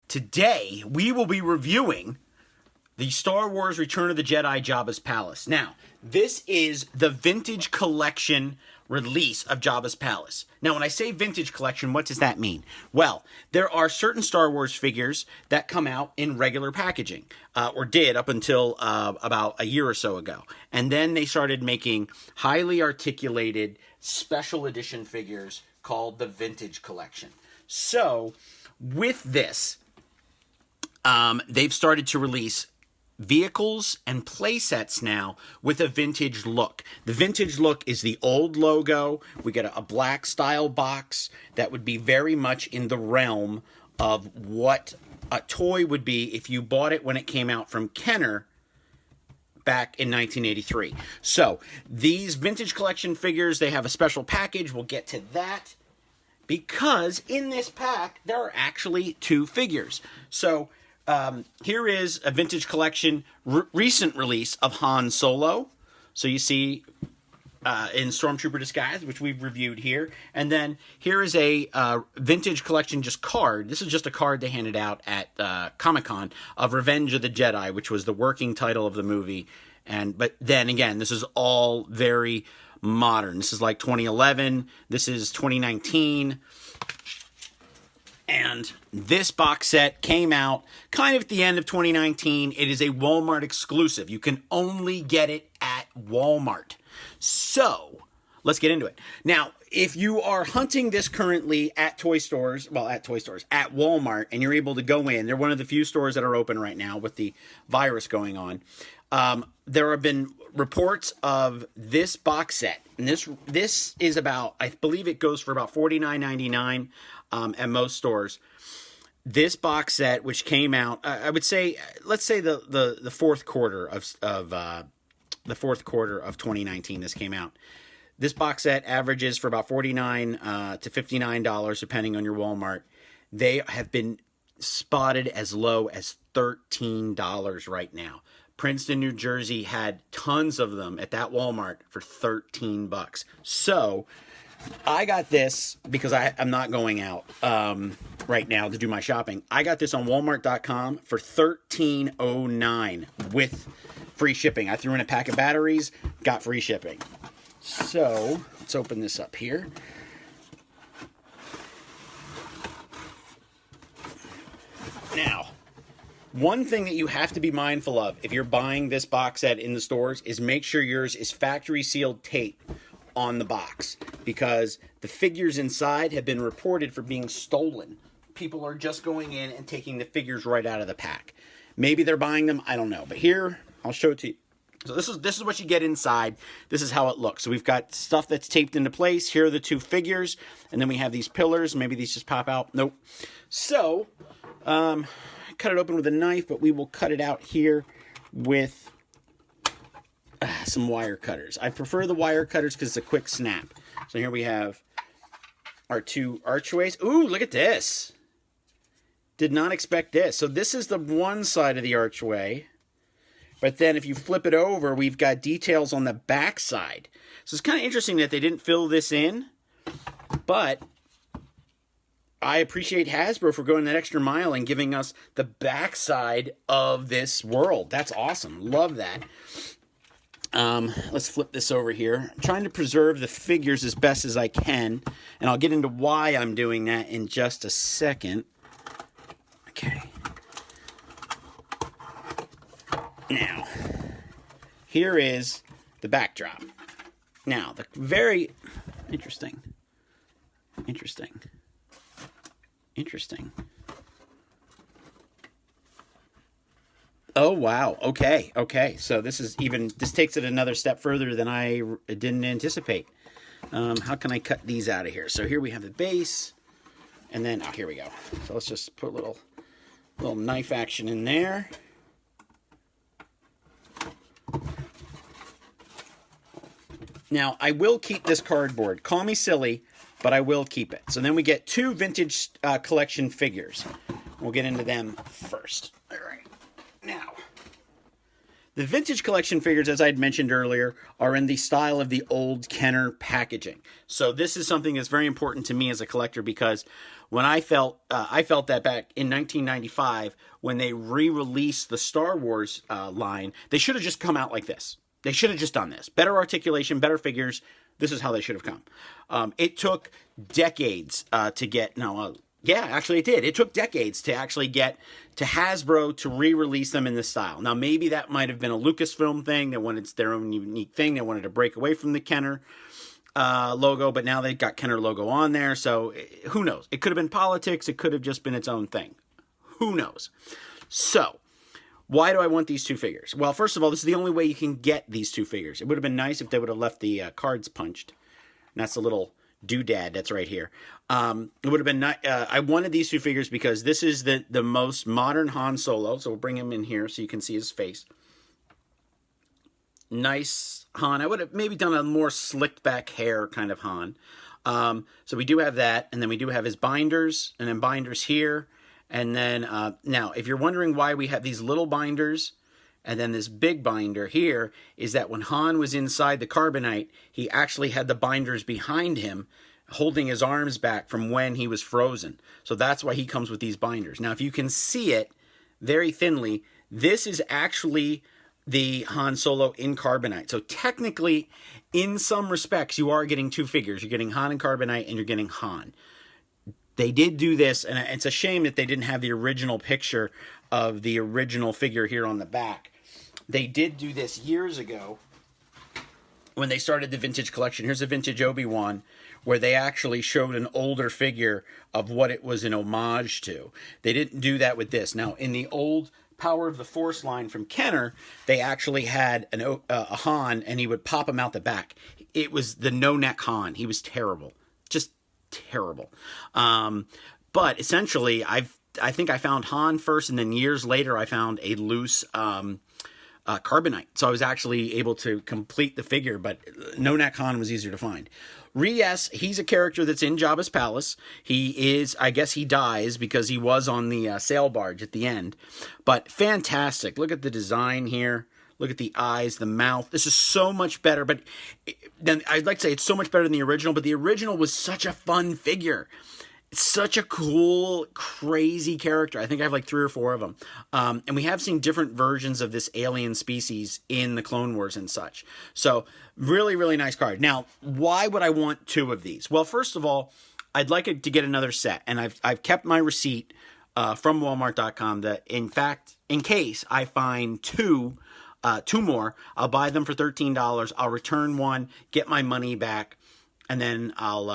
Today, we will be reviewing the Star Wars Return of the Jedi Jabba's Palace. Now, this is the vintage collection release of Jabba's Palace. Now, when I say vintage collection, what does that mean? Well, there are certain Star Wars figures that come out in regular packaging, or did up until about a year or so ago. And then they started making highly articulated special edition figures called the vintage collection. So, with this, they've started to release vehicles and playsets now with a vintage look. The vintage look is the old logo. We get a black style box that would be very much in the realm of what a toy would be if you bought it when it came out from Kenner back in 1983. So these vintage collection figures, they have a special package. We'll get to that because in this pack there are actually two figures. So here is a vintage collection recent release of Han Solo. So you see in Stormtrooper disguise, which we've reviewed here. And then here is a vintage collection just card. This is just a card they handed out at Comic-Con of Revenge of the Jedi, which was the working title of the movie. But then again, this is all very modern. This is like 2011. This is 2019. And this box set came out kind of at the end of 2019. It is a Walmart exclusive. You can only get it at Walmart. So, let's get into it. Now, if you are hunting this currently at toy stores, at Walmart, and you're able to go in, they're one of the few stores that are open right now with the virus going on. There have been reports of this box set, and this is about, I believe it goes for about $49.99 at most stores. This box set, which came out, I would say, let's say the fourth quarter of 2019. This came out. This box set averages for about $49 to $59, depending on your Walmart. They have been spotted as low as $13 right now. Princeton, New Jersey had tons of them at that Walmart for $13. So I got this because I'm not going out right now to do my shopping. I got this on Walmart.com for $13.09 with free shipping. I threw in a pack of batteries, got free shipping. So let's open this up here. Now, one thing that you have to be mindful of if you're buying this box set in the stores is make sure yours is factory sealed tape on the box, because the figures inside have been reported for being stolen. People are just going in and taking the figures right out of the pack. Maybe they're buying them, I don't know. But here, I'll show it to you. So this is what you get inside. This is how it looks. So we've got stuff that's taped into place. Here are the two figures. And then we have these pillars. Maybe these just pop out. Nope. So, cut it open with a knife, but we will cut it out here with some wire cutters. I prefer the wire cutters because it's a quick snap. So here we have our two archways. Ooh, look at this. Did not expect this. So this is the one side of the archway. But then if you flip it over, we've got details on the back side. So it's kind of interesting that they didn't fill this in. But I appreciate Hasbro for going that extra mile and giving us the back side of this world. That's awesome. Love that. Let's flip this over here. I'm trying to preserve the figures as best as I can, and I'll get into why I'm doing that in just a second. Okay. Now, here is the backdrop. Now, the very interesting. Oh, wow. Okay. So this takes it another step further than I didn't anticipate. How can I cut these out of here? So here we have the base, and then, here we go. So let's just put a little knife action in there. Now, I will keep this cardboard. Call me silly, but I will keep it. So then we get two vintage collection figures. We'll get into them first. All right. Now, The vintage collection figures, as I'd mentioned earlier, are in the style of the old Kenner packaging. So this is something that's very important to me as a collector, because when I felt that back in 1995 when they re-released the Star Wars line, they should have just come out like this. They should have just done this. Better articulation, better figures. This is how they should have come. It took decades to get... Yeah, actually it did. It took decades to actually get to Hasbro to re-release them in this style. Now, maybe that might have been a Lucasfilm thing. They wanted their own unique thing. They wanted to break away from the Kenner logo, but now they've got Kenner logo on there. So who knows? It could have been politics. It could have just been its own thing. Who knows? So why do I want these two figures? Well, first of all, this is the only way you can get these two figures. It would have been nice if they would have left the cards punched. And that's a little doodad that's right here. It would have been nice. I wanted these two figures because this is the most modern Han Solo. So we'll bring him in here so you can see his face. Nice Han. I would have maybe done a more slicked back hair kind of Han. So we do have that, and then we do have his binders, and then binders here. And then now, if you're wondering why we have these little binders and then this big binder here, is that when Han was inside the carbonite, he actually had the binders behind him holding his arms back from when he was frozen. So that's why he comes with these binders. Now, if you can see it very thinly, this is actually the Han Solo in carbonite. So technically, in some respects, you are getting two figures. You're getting Han in carbonite and you're getting Han. They did do this, and it's a shame that they didn't have the original picture of the original figure here on the back. They did do this years ago when they started the vintage collection. Here's a vintage Obi-Wan where they actually showed an older figure of what it was an homage to. They didn't do that with this. Now, in the old Power of the Force line from Kenner, they actually had a Han, and he would pop him out the back. It was the no-neck Han. He was terrible. Just terrible. But essentially, I think I found Han first, and then years later I found a loose carbonite. So I was actually able to complete the figure, but no-neck Han was easier to find. Reyes, he's a character that's in Jabba's palace. He is, I guess he dies because he was on the sail barge at the end. But fantastic. Look at the design here. Look at the eyes, the mouth. This is so much better. But then I'd like to say it's so much better than the original, but the original was such a fun figure. It's such a cool, crazy character. I think I have like 3 or 4 of them. And we have seen different versions of this alien species in the Clone Wars and such. So really, really nice card. Now, why would I want 2 of these? Well, first of all, I'd like it to get another set. And I've kept my receipt from Walmart.com that, in fact, in case I find 2 more, I'll buy them for $13. I'll return one, get my money back, and then I'll,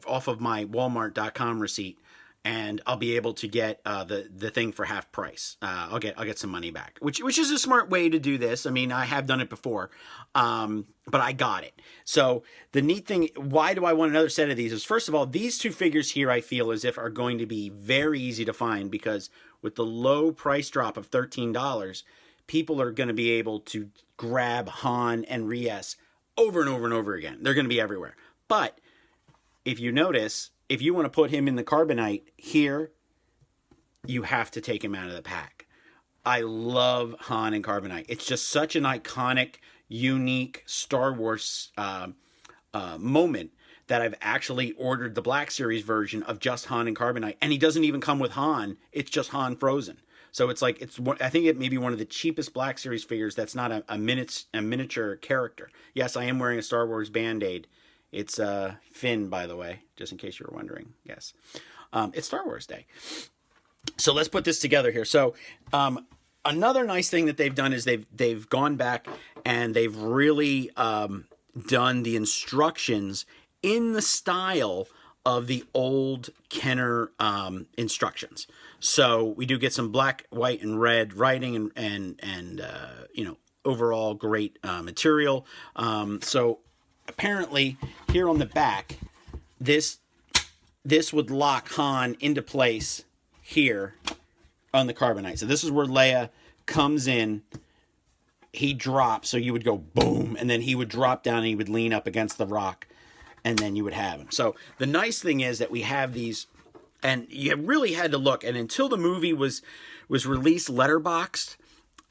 off of my Walmart.com receipt, and I'll be able to get the thing for half price. I'll get some money back, which is a smart way to do this. I mean, I have done it before, but I got it. So the neat thing, why do I want another set of these? Is first of all, these 2 figures here I feel as if are going to be very easy to find, because with the low price drop of $13. People are going to be able to grab Han and Reyes over and over and over again. They're going to be everywhere. But if you notice, if you want to put him in the carbonite here, you have to take him out of the pack. I love Han in carbonite. It's just such an iconic, unique Star Wars moment that I've actually ordered the Black Series version of just Han in carbonite. And he doesn't even come with Han. It's just Han frozen. So it's like, I think it may be one of the cheapest Black Series figures that's not a miniature character. Yes, I am wearing a Star Wars Band-Aid. It's Finn, by the way, just in case you were wondering. Yes. It's Star Wars Day. So let's put this together here. So another nice thing that they've done is they've gone back and they've really done the instructions in the style of the old Kenner instructions. So we do get some black, white, and red writing and overall great material. So apparently here on the back, this would lock Han into place here on the carbonite. So this is where Leia comes in. He drops, so you would go boom, and then he would drop down and he would lean up against the rock, and then you would have him. So the nice thing is that we have these, and you really had to look, and until the movie was released letterboxed,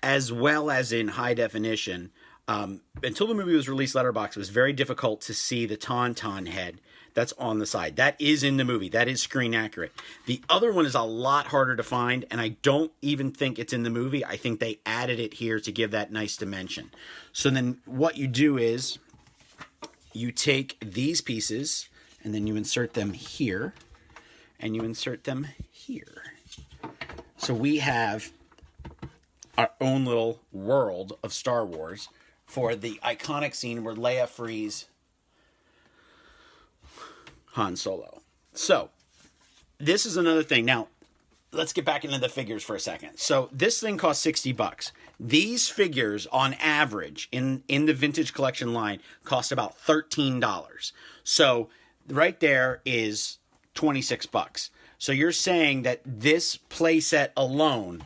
as well as in high definition. Until the movie was released, letterbox, it was very difficult to see the Tauntaun head that's on the side. That is in the movie. That is screen accurate. The other one is a lot harder to find, and I don't even think it's in the movie. I think they added it here to give that nice dimension. So then what you do is you take these pieces, and then you insert them here, and you insert them here. So we have our own little world of Star Wars for the iconic scene where Leia frees Han Solo. So, this is another thing. Now, let's get back into the figures for a second. So, this thing costs $60. These figures, on average, in the vintage collection line, cost about $13. So, right there is $26. So, you're saying that this playset alone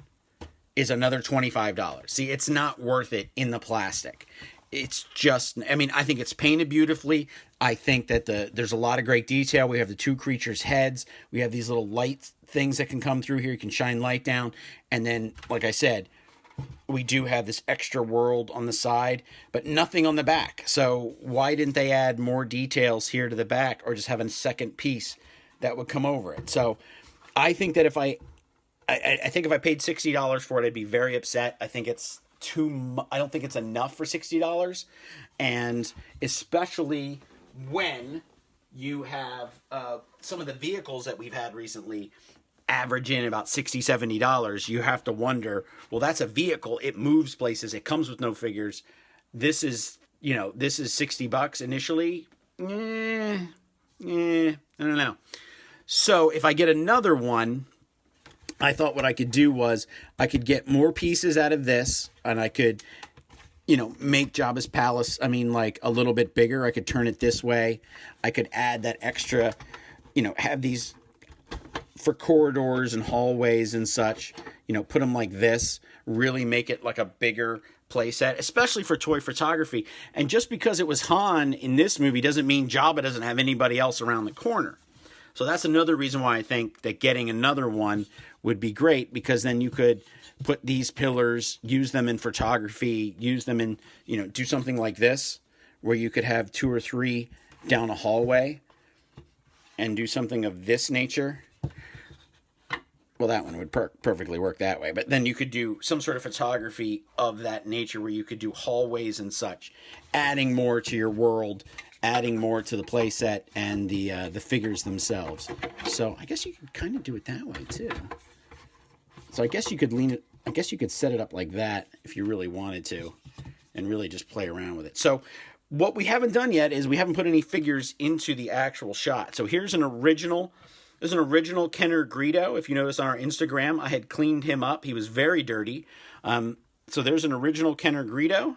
is another $25. See, it's not worth it in the plastic. It's just, I mean, I think it's painted beautifully. I think that there's a lot of great detail. We have the two creatures' heads. We have these little light things that can come through here. You can shine light down. And then, like I said, we do have this extra world on the side, but nothing on the back. So why didn't they add more details here to the back, or just have a second piece that would come over it? So I think that if I think if I paid $60 for it, I'd be very upset. I think it's I don't think it's enough for $60, and especially when you have some of the vehicles that we've had recently average in about $60, $70, you have to wonder, well, that's a vehicle. It moves places. It comes with no figures. This is $60 initially. I don't know. So if I get another one, I thought what I could do was I could get more pieces out of this, and I could, make Jabba's palace, like a little bit bigger. I could turn it this way. I could add that extra, have these for corridors and hallways and such, put them like this, really make it like a bigger playset, especially for toy photography. And just because it was Han in this movie doesn't mean Jabba doesn't have anybody else around the corner. So that's another reason why I think that getting another one would be great, because then you could put these pillars, use them in photography, use them in, do something like this, where you could have 2 or 3 down a hallway and do something of this nature. Well, that one would perfectly work that way. But then you could do some sort of photography of that nature where you could do hallways and such, adding more to your world, adding more to the playset and the figures themselves. So I guess you could kind of do it that way too. So I guess you could you could set it up like that if you really wanted to, and really just play around with it. So what we haven't done yet is we haven't put any figures into the actual shot. So here's an original. There's an original Kenner Greedo. If you notice on our Instagram, I had cleaned him up. He was very dirty. So there's an original Kenner Greedo.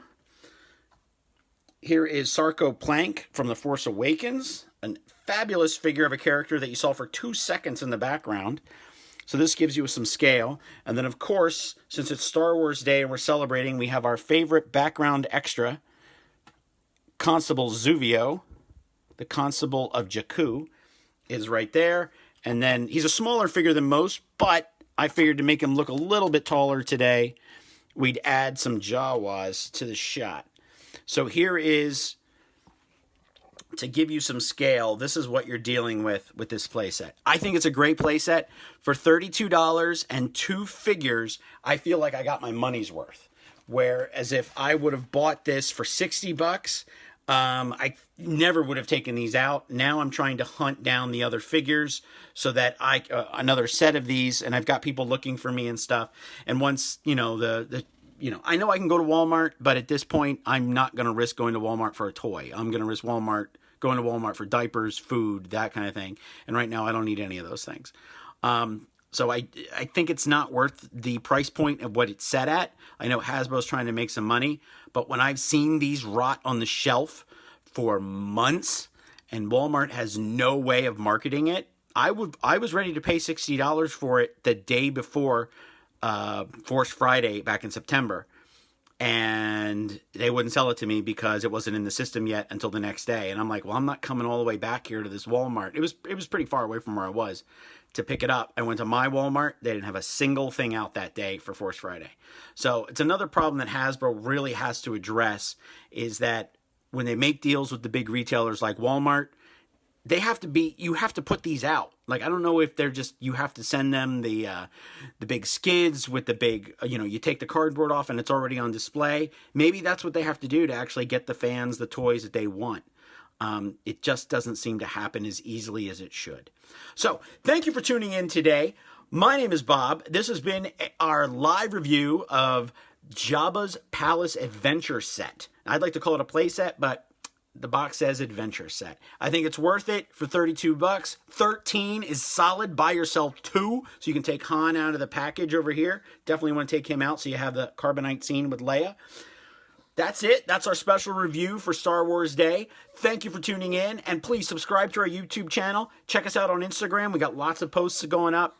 Here is Sarko Plank from The Force Awakens, a fabulous figure of a character that you saw for 2 seconds in the background. So this gives you some scale. And then, of course, since it's Star Wars Day and we're celebrating, we have our favorite background extra, Constable Zuvio, the Constable of Jakku, is right there. And then he's a smaller figure than most, but I figured to make him look a little bit taller today, we'd add some Jawas to the shot. So here is, to give you some scale, this is what you're dealing with this playset. I think it's a great playset. For $32 and 2 figures, I feel like I got my money's worth. Whereas if I would have bought this for $60, I never would have taken these out. Now I'm trying to hunt down the other figures so that another set of these, and I've got people looking for me and stuff. And once, I know I can go to Walmart, but at this point, I'm not going to risk going to Walmart for a toy. I'm going to risk going to Walmart for diapers, food, that kind of thing. And right now, I don't need any of those things. So I think it's not worth the price point of what it's set at. I know Hasbro's trying to make some money, but when I've seen these rot on the shelf for months and Walmart has no way of marketing it, I was ready to pay $60 for it the day before Force Friday back in September. and they wouldn't sell it to me because it wasn't in the system yet until the next day. And I'm like, well, I'm not coming all the way back here to this Walmart. It was pretty far away from where I was to pick it up. I went to my Walmart. They didn't have a single thing out that day for Force Friday. So it's another problem that Hasbro really has to address, is that when they make deals with the big retailers like Walmart, you have to put these out. Like, I don't know if they're just, you have to send them the big skids with the big, you take the cardboard off and it's already on display. Maybe that's what they have to do to actually get the fans the toys that they want. It just doesn't seem to happen as easily as it should. So, thank you for tuning in today. My name is Bob. This has been our live review of Jabba's Palace Adventure Set. I'd like to call it a play set, but the box says adventure set. I think it's worth it for $32. 13 is solid. Buy yourself 2 so you can take Han out of the package over here. Definitely want to take him out so you have the carbonite scene with Leia. That's it. That's our special review for Star Wars Day. Thank you for tuning in, and please subscribe to our YouTube channel. Check us out on Instagram. We got lots of posts going up.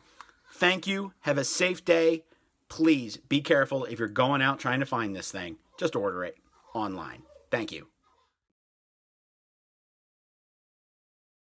Thank you. Have a safe day. Please be careful if you're going out trying to find this thing. Just order it online. Thank you.